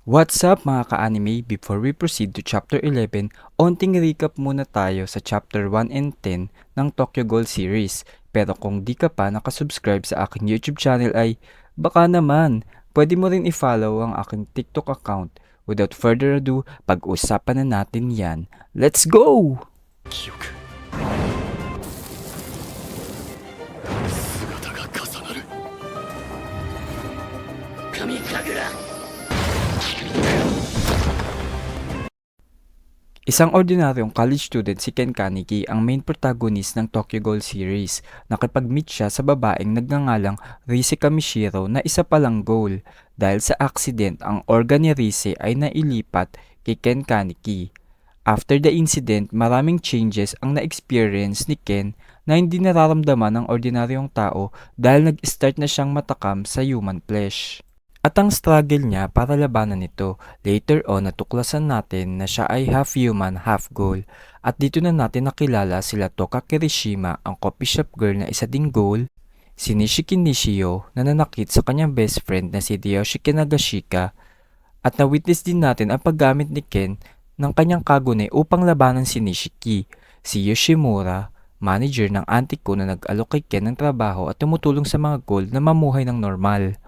What's up mga ka-anime? Before we proceed to Chapter 11, onting recap muna tayo sa Chapter 1 and 10 ng Tokyo Ghoul series. Pero kung di ka pa nakasubscribe sa aking YouTube channel ay baka naman, pwede mo rin i-follow ang aking TikTok account. Without further ado, pag-usapan na natin yan. Let's go! 記憶姿が重なる神神楽 Isang ordinaryong college student si Ken Kaneki ang main protagonist ng Tokyo Ghoul series. Nakipag-meet siya sa babaeng nagngangalang Rise Kamishiro na isa palang ghoul. Dahil sa accident, ang organ ni Rise ay nailipat kay Ken Kaneki. After the incident, maraming changes ang na-experience ni Ken na hindi nararamdaman ng ordinaryong tao dahil nag-start na siyang matakam sa human flesh. At ang struggle niya para labanan ito, later on natuklasan natin na siya ay half human, half ghoul. At dito na natin nakilala sila Toka Kirishima, ang coffee shop girl na isa ding ghoul, si Nishiki Nishio na nanakit sa kanyang best friend na si Ryoshiki Nagashika, at na-witness din natin ang paggamit ni Ken ng kanyang kagune upang labanan si Nishiki, si Yoshimura, manager ng auntie ko na nag-alok kay Ken ng trabaho at tumutulong sa mga ghoul na mamuhay ng normal.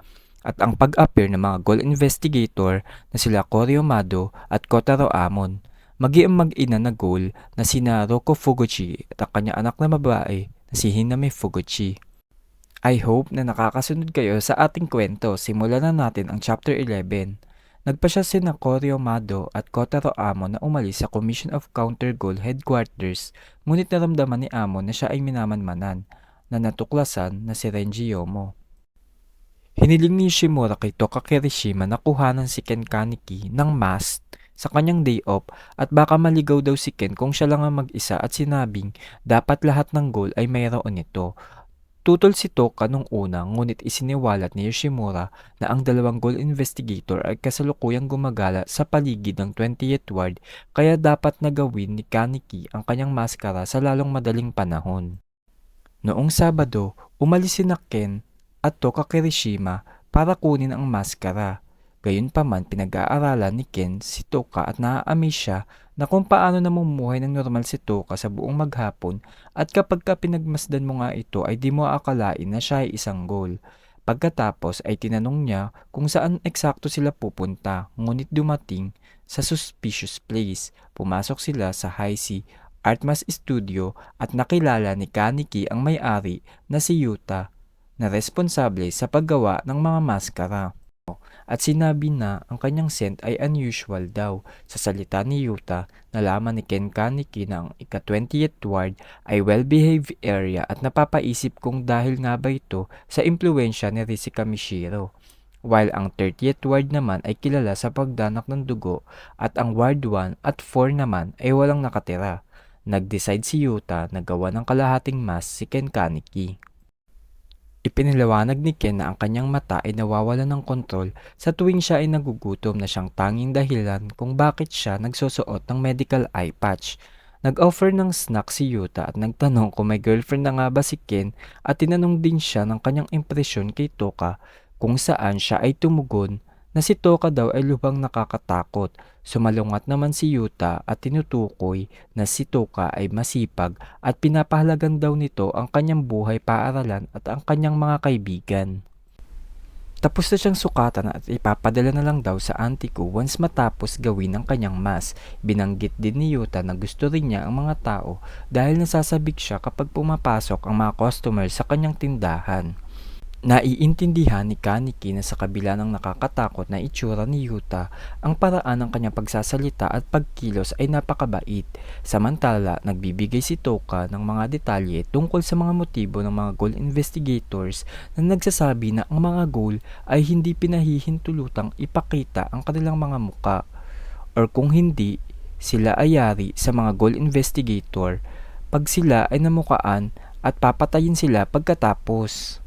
At ang pag-appear ng mga ghoul investigator na sila Koryo Mado at Kotaro Amon, ang mag-ina na ghoul na sina Roko Fuguchi at ang kanyang anak na babae na si Hiname Fuguchi. I hope na nakakasunod kayo sa ating kwento. Simulan na natin ang Chapter 11. Nagpa siya sina Koryo Mado at Kotaro Amon na umalis sa Commission of Counter Ghoul Headquarters, ngunit naramdaman ni Amon na siya ay minamanmanan na natuklasan na si Renji Yomo. Hiniling ni Yoshimura kay Toka Kirishima na kuhanan si Ken Kaneki ng mask sa kanyang day off at baka maligaw daw si Ken kung siya lang ang mag-isa at sinabing dapat lahat ng ghoul ay mayroon nito. Tutol si Toka nung una, ngunit isiniwalat ni Yoshimura na ang dalawang ghoul investigator ay kasalukuyang gumagala sa paligid ng 20th Ward, kaya dapat nagawin ni Kaneki ang kanyang maskara sa lalong madaling panahon. Noong Sabado, umalis si Ken at Toka Kirishima para kunin ang maskara. Gayunpaman, pinag-aaralan ni Ken si Toka at naa-amaze siya na kung paano namumuhay ng normal si Toka sa buong maghapon, at kapag ka pinagmasdan mo nga ito ay di mo akalain na siya ay isang ghoul. Pagkatapos ay tinanong niya kung saan eksakto sila pupunta, ngunit dumating sa suspicious place. Pumasok sila sa High Artmas Studio at nakilala ni Kaneki ang may-ari na si Yuta, na responsable sa paggawa ng mga maskara. At sinabi na ang kanyang scent ay unusual daw. Sa salita ni Yuta, nalaman ni Ken Kaneki na ang ika-20th Ward ay well-behaved area at napapaisip kung dahil nga ba ito sa impluensya ni Rise Kamishiro. While ang 30th Ward naman ay kilala sa pagdanak ng dugo at ang Ward 1 at 4 naman ay walang nakatira. Nag-decide si Yuta na gawa ng kalahating mask si Ken Kaneki. Ipinaliwanag ni Ken na ang kanyang mata ay nawawalan ng kontrol sa tuwing siya ay nagugutom, na siyang tanging dahilan kung bakit siya nagsusuot ng medical eye patch. Nag-offer ng snack si Yuta at nagtanong kung may girlfriend na nga ba si Ken, at tinanong din siya ng kanyang impresyon kay Toka, kung saan siya ay tumugon na si Toka daw ay lubhang nakakatakot. Sumalungat naman si Yuta at tinutukoy na si Toka ay masipag at pinapahalagan daw nito ang kanyang buhay paaralan at ang kanyang mga kaibigan. Tapos na siyang sukatan at ipapadala na lang daw sa auntie ko once matapos gawin ang kanyang mask. Binanggit din ni Yuta na gusto rin niya ang mga tao dahil nasasabik siya kapag pumapasok ang mga customer sa kanyang tindahan. Naiintindihan ni Kaneki na sa kabila ng nakakatakot na itsura ni Yuta, ang paraan ng kanyang pagsasalita at pagkilos ay napakabait. Samantala, nagbibigay si Toka ng mga detalye tungkol sa mga motibo ng mga ghoul investigators na nagsasabi na ang mga ghoul ay hindi pinahihintulutang ipakita ang kanilang mga muka, or kung hindi, sila ay yari sa mga ghoul investigator pag sila ay namukaan at papatayin sila pagkatapos.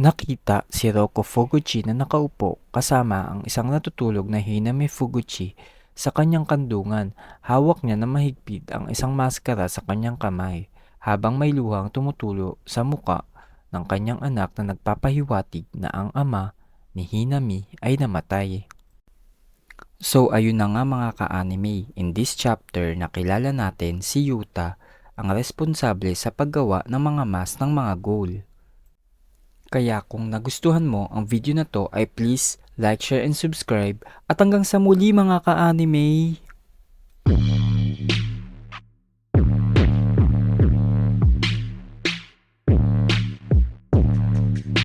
Nakita si Roko Fuguchi na nakaupo kasama ang isang natutulog na Hiname Fuguchi sa kanyang kandungan. Hawak niya na mahigpit ang isang maskara sa kanyang kamay, habang may luhang tumutulo sa muka ng kanyang anak na nagpapahiwatig na ang ama ni Hiname ay namatay. So ayun na nga mga ka-anime, in this chapter nakilala natin si Yuta, ang responsable sa paggawa ng mga mask ng mga goal. Kaya kung nagustuhan mo ang video na to ay please like, share, and subscribe at hanggang sa muli mga ka-anime!